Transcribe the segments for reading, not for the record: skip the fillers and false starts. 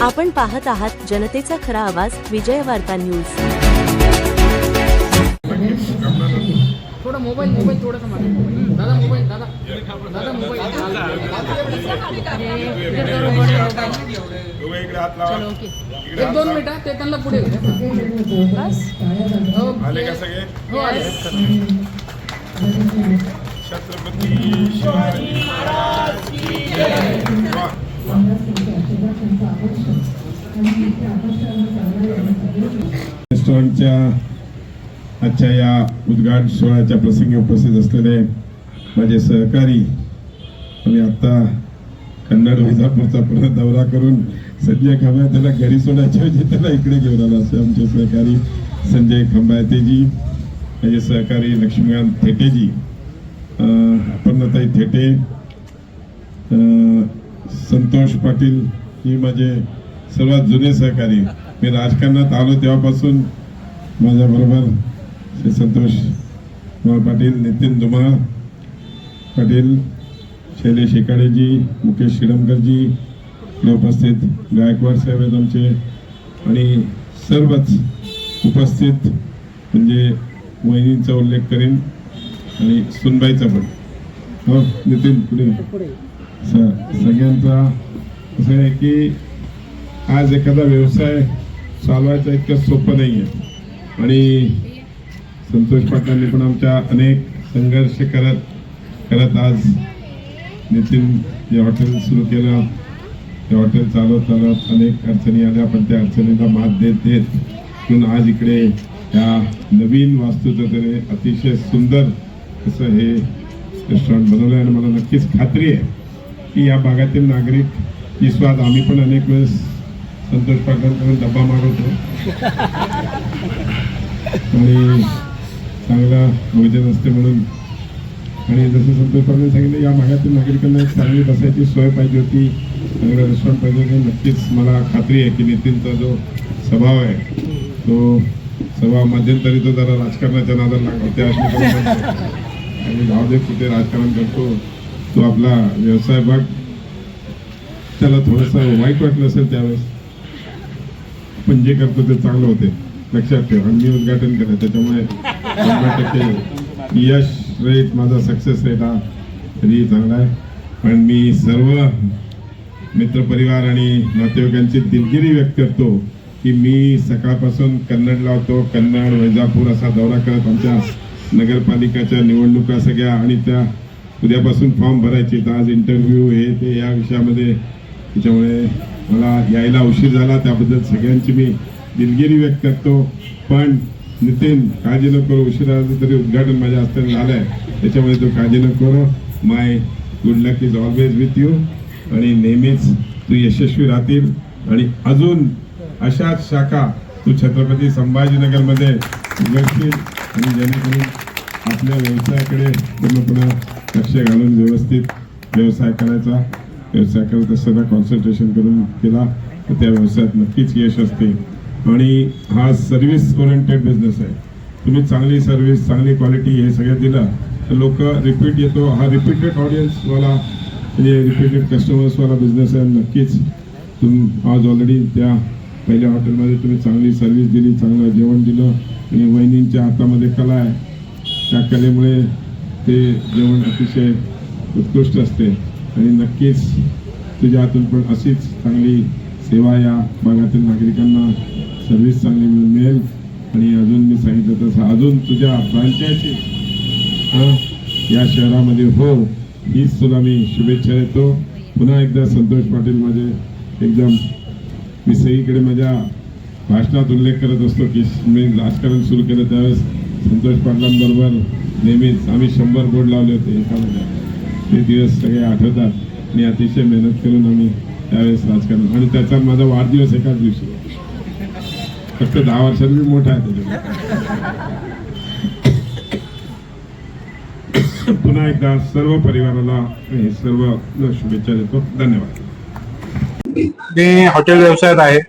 आपण पाहत आहात जनतेचा खरा आवाज विजय वार्ता न्यूज। थोड़ा मोबाइल थोड़ा सा मारे दादा मोबाइल दादा दादा मोबाइल चलो ओके 1-2 मिनिट ते त्यांना पुढे बस आले का सगळे हो आले छत्रपती शिवाजी महाराज की जय। रेस्टॉरंटच्या आजच्या या उद्घाटन सोहळ्याच्या प्रसंगी उपस्थित असलेले माझे सहकारी, आम्ही आता कन्नड विजापूरचा पुन्हा दौरा करून संजय खंबायते त्याला घरी सोडायच्या ऐवजी त्याला इकडे घेऊन आला असे आमचे सहकारी संजय खंबायतेजी, माझे सहकारी लक्ष्मीकांत थेटेजी, अपर्णाताई थेटे, संतोष पाटील ही माझे सर्वात जुने सहकारी। मी राजकारणात आलो तेव्हापासून माझ्याबरोबर श्री संतोष पाटील, नितीन धुमाळ पाटील, शैलेश एकाडेजी, मुकेश शिडमकरजी, उपस्थित गायकवाड साहेब आहेत आमचे, आणि सर्वच उपस्थित म्हणजे वहिनींचा उल्लेख करेन आणि सुनबाईचा पण। हो नितीन पुढे सगळ्यांचा असं आहे की आज एखादा व्यवसाय चालवायचा इतकं सोपं नाही आहे, आणि संतोष पाटलांनी पण आमच्या अनेक संघर्ष करत आज नितीन जे हॉटेल सुरू केलं, ते हॉटेल चालवत अनेक अडचणी आल्या, पण त्या अडचणीला मात देत म्हणून आज इकडे या नवीन वास्तूचं अतिशय सुंदर असं हे रेस्टॉरंट बनवलं आहे। आणि मला नक्कीच खात्री आहे की या भागातील नागरिक विश्वास, आम्ही पण अनेक वेळेस संतोष पाटलांकडून डब्बा मागवतो आणि चांगला भोजन असते म्हणून, आणि जसं संतोष पाटलांनी सांगितलं या भागातील नागरिकांना एक चांगली बसायची सोय पाहिजे होती, चांगलं रेस्टॉरंट पाहिजे होते। नक्कीच मला खात्री आहे की नितीनचा जो स्वभाव आहे तो स्वभाव मध्यंतरी तो जरा राजकारणाच्या नादाला लागला, त्या आणि भावदेव कुठे राजकारण करतो तो आपला व्यवसाय बघ, त्याला थोडंसं वाईट वाटलं असेल त्यावेळेस, पण जे करतो ते चांगलं होते लक्षात ठेव। आणि मी उद्घाटन केलं त्याच्यामुळे 100% यश रेट माझा सक्सेस रेट हा तरी चांगला आहे। पण मी सर्व मित्रपरिवार आणि नातेवाईकांची दिलगिरी व्यक्त करतो की मी सकाळपासून कन्नड लावतो, कन्नड वैजापूर असा दौरा करत आमच्या नगरपालिकाच्या निवडणुका सगळ्या, आणि त्या उद्यापासून फॉर्म भरायचे, तर आज इंटरव्ह्यू हे ते या विषयामध्ये, त्याच्यामुळे मला यायला उशीर झाला, त्याबद्दल सगळ्यांची मी दिलगिरी व्यक्त करतो। पण नितीन काळजी नको करू, उशिरा तरी उद्घाटन माझ्या हस्ते झालं आहे, त्याच्यामुळे तो काळजी नको करू। My good luck is always with you, आणि नेहमीच तू यशस्वी राहतील, आणि अजून अशाच शाखा तू छत्रपती संभाजीनगरमध्ये उघडशील, आणि जेणेकरून आपल्या व्यवसायाकडे पूर्णपणे लक्ष घालून व्यवस्थित व्यवसाय करत असताना कॉन्सन्ट्रेशन करून केला तर त्या व्यवसायात नक्कीच यश असते। आणि हा सर्व्हिस ओरिएंटेड बिझनेस आहे, तुम्ही चांगली सर्व्हिस, चांगली क्वालिटी हे सगळं दिलं तर लोक रिपीट येतो, हा रिपीटेड ऑडियन्सवाला म्हणजे रिपीटेड कस्टमर्सवाला बिझनेस आहे। नक्कीच आज ऑलरेडी त्या पहिल्या हॉटेलमध्ये तुम्ही चांगली सर्व्हिस दिली, चांगलं जेवण दिलं, आणि वहिनींच्या हातामध्ये कला आहे, त्या कलेमुळे ते जेवण अतिशय उत्कृष्ट असते, आणि नक्कीच तुझ्या हातून पण अशीच चांगली सेवा या भागातील नागरिकांना सर्व्हिस चांगली मिळेल। आणि अजून मी सांगितलं तसं अजून तुझ्या फ्रँचायझी या शहरामध्ये हो, हीच तुला मी शुभेच्छा देतो। पुन्हा एकदा संतोष पाटील माझे एकदम, मी सगळीकडे माझ्या भाषणात उल्लेख करत असतो की मी राजकारण सुरू केलं त्यावेळेस संतोष पाटलांबरोबर नेहमीच आम्ही 100 बोर्ड लावले होते एका महिन्यात, ते दिवस सगळे आठवतात, आणि अतिशय मेहनत करून आम्ही त्यावेळेस राजकारण, आणि त्याचा माझा वाढदिवस एकाच दिवशी, फक्त 10 वर्षांनी मोठा आहे त्याच्यामध्ये। पुन्हा एकदा सर्व परिवाराला हे सर्व शुभेच्छा देतो, धन्यवाद। मी हॉटेल व्यवसायात आहे,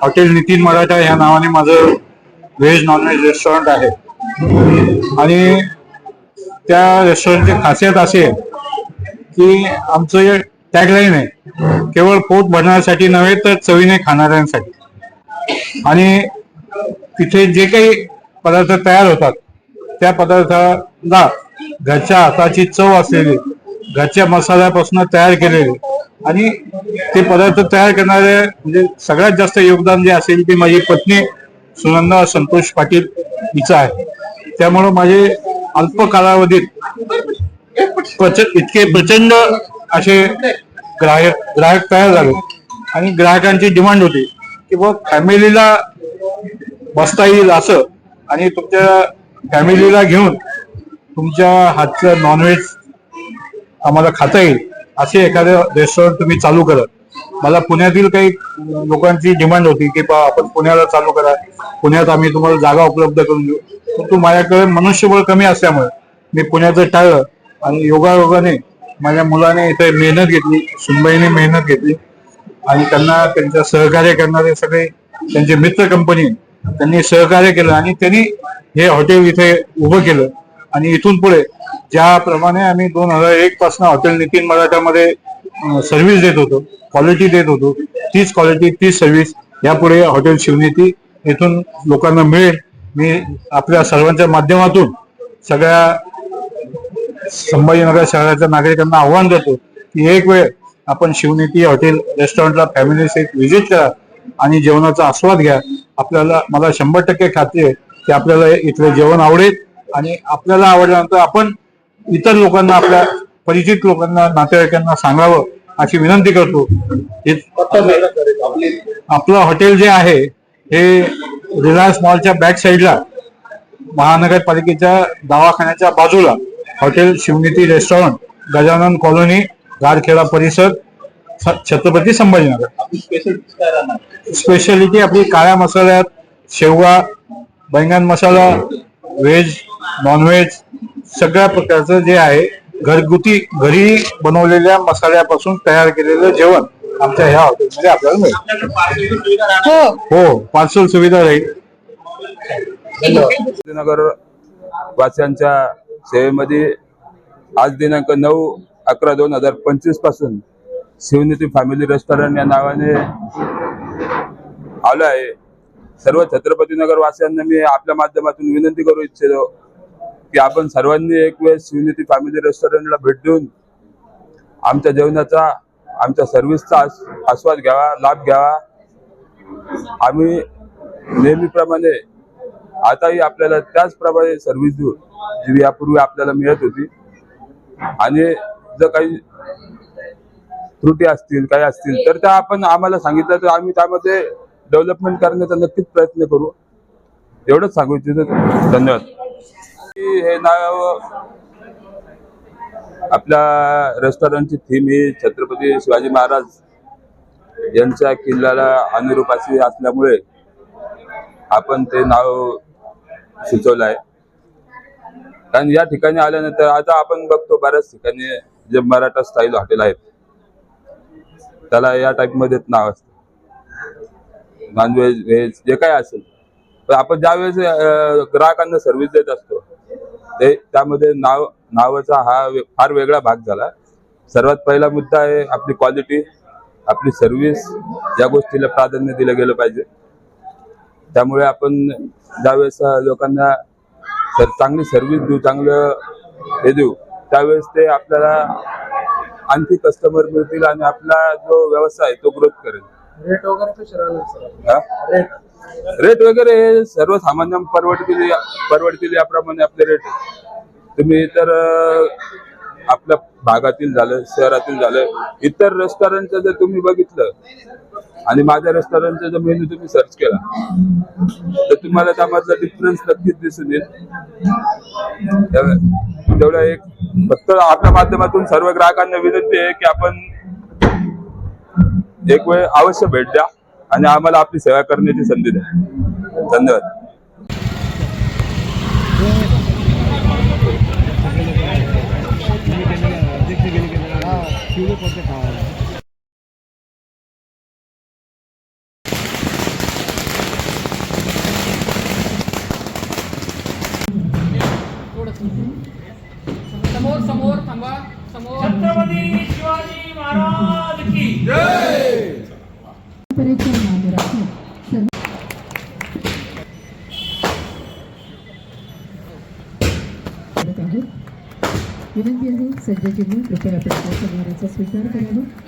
हॉटेल नितीन मराठा ह्या नावाने माझं व्हेज नॉनव्हेज रेस्टॉरंट आहे, आणि त्या रेस्टॉरंटची खासियत अशी आहे की आमचं जे टॅगलाईन आहे केवळ पोट भरण्यासाठी नव्हे तर चवीने खाणाऱ्यांसाठी. आणि तिथे जे काही पदार्थ तयार होतात त्या पदार्थाला घरच्या हाताची चव असलेली, घरच्या मसाल्यापासून तयार केलेले आणि ते पदार्थ तयार करणारे म्हणजे सगळ्यात जास्त योगदान जे असेल ते माझी पत्नी सुनंदा संतोष पाटील हिचं आहे. त्यामुळं माझे अल्प कालावधीत इतके प्रचंड असे ग्राहक तयार झाले आणि ग्राहकांची डिमांड होती की बघ फॅमिलीला बसता येईल असं आणि तुमच्या फॅमिलीला घेऊन तुमच्या हातचं नॉनव्हेज आम्हाला खाता येईल असे एखादं रेस्टॉरंट तुम्ही चालू करा. मला पुण्यातील काही लोकांची डिमांड होती की आपण पुण्याला चालू करा, पुण्यात आम्ही तुम्हाला जागा उपलब्ध करून देऊ. परंतु माझ्याकडे मनुष्यबळ कमी असल्यामुळे मी पुण्याचं टाळलं आणि योगायोगाने माझ्या मुलाने इथे मेहनत घेतली, सुनबाईने मेहनत घेतली आणि त्यांना त्यांच्या सहकार्य करणारे सगळे त्यांचे मित्र कंपनी त्यांनी सहकार्य केलं आणि त्यांनी हे हॉटेल इथे उभं केलं. आणि इथून पुढे ज्याप्रमाणे आम्ही 2001 पासून हॉटेल नितीन मराठामध्ये सर्व्हिस देत होतो, क्वालिटी देत होतो, तीच क्वालिटी तीच सर्व्हिस यापुढे हॉटेल शिवनीती इथून लोकांना मिळेल. मी आपल्या सर्वांच्या माध्यमातून सगळ्या संभाजीनगर शहराच्या नागरिकांना आव्हान देतो की एक वेळ आपण शिवनीती हॉटेल रेस्टॉरंटला फॅमिली सहित व्हिजिट करा आणि जेवणाचा आस्वाद घ्या. आपल्याला मला 100% खात्री आहे की आपल्याला इथलं जेवण आवडेल आणि आपल्याला आवडल्यानंतर आपण इतर लोकांना, आपल्या परिचित लोकांना, नातेवाईकांना सांगावं अशी विनंती करतो. आपलं हॉटेल जे आहे हे रिलायन्स मॉलच्या बॅक साईडला महानगरपालिकेच्या दवाखान्याच्या बाजूला hotel Shivniti restaurant, Gajanan colony, Garkheda परिसर, छत्रपती संभाजीनगर. स्पेशालिटी आपली काळ्या मसाल्यात शेवगा, बैंगन मसाला, व्हेज नॉनव्हेज सगळ्या प्रकारचं जे आहे घरगुती घरी बनवलेल्या मसाल्यापासून तयार केलेलं जेवण आमच्या ह्या हॉटेलमध्ये आपल्याला मिळेल. हो, पार्सल सुविधा राहील. नगर वासियांच्या सेवेमध्ये आज दिनांक 9/11/2025 पासून शिवनीती फॅमिली रेस्टॉरंट या नावाने आलो आहे. सर्व छत्रपतीनगर वासियांना मी आपल्या माध्यमातून विनंती करू इच्छितो की आपण सर्वांनी एक वेळ शिवनीती फॅमिली रेस्टॉरंटला भेट देऊन आमच्या जेवणाचा, आमच्या सर्व्हिसचा आस्वाद घ्यावा, लाभ घ्यावा. आम्ही नेहमीप्रमाणे आताही आपल्याला त्याचप्रमाणे सर्व्हिस देऊ जी यापूर्वी आपल्याला मिळत होती. आणि जर काही त्रुटी असतील, काही असतील तर त्या आपण आम्हाला सांगितलं तर आम्ही त्यामध्ये डेव्हलपमेंट करण्याचा नक्कीच प्रयत्न करू. एवढंच सांगू इच्छितो. धन्यवाद. हे नाव आपल्या रेस्टॉरंटची थीम ही छत्रपती शिवाजी महाराज यांच्या किल्ल्याला अनुरूप अशी असल्यामुळे आपण ते नाव सुचवलं आहे. कारण या ठिकाणी आल्यानंतर आता आपण बघतो बऱ्याच ठिकाणी जे मराठा स्टाईल हॉटेल आहेत त्याला या टाईप मध्येच नाव असतं, नॉनव्हेज व्हेज जे काय असेल. पण आपण ज्यावेळेस ग्राहकांना सर्व्हिस देत असतो ते त्यामध्ये नावाचा हा फार वेगळा भाग झाला. सर्वात पहिला मुद्दा आहे आपली क्वालिटी, आपली सर्व्हिस, या गोष्टीला प्राधान्य दिलं गेलं पाहिजे. त्यामुळे आपण ज्यावेळेस लोकांना चांगली सर्व्हिस देऊ, चांगलं हे देऊ, त्यावेळेस ते आपल्याला आणखी कस्टमर मिळतील आणि आपला जो व्यवसाय तो ग्रोथ करेल. रेट वगैरे कसे राहणार? रेट वगैरे हे सर्वसामान्य परवडतील याप्रमाणे आपले रेट आहे. तुम्ही इतर आपल्या भागातील झालं, शहरातील झालं, इतर रेस्टॉरंटचं जर तुम्ही बघितलं आणि माझ्या रेस्टॉरंटचा जर मेन्यू तुम्ही सर्च केला तर तुम्हाला त्यामधला डिफरन्स नक्कीच दिसून येईल. तेवढं एक फक्त आपल्या माध्यमातून सर्व ग्राहकांना विनंती आहे की आपण एक वेळ अवश्य भेट द्या आणि आम्हाला आपली सेवा करण्याची संधी द्या. धन्यवाद. समोर समोर थांबा. समोर छत्रपती शिवाजी महाराज की परंपरेचा मान राखत सर्व करत आहोत. विनंती आहे सज्ज जिल्हा कृपया आपल्या सन्मानाचा स्वीकार करावा.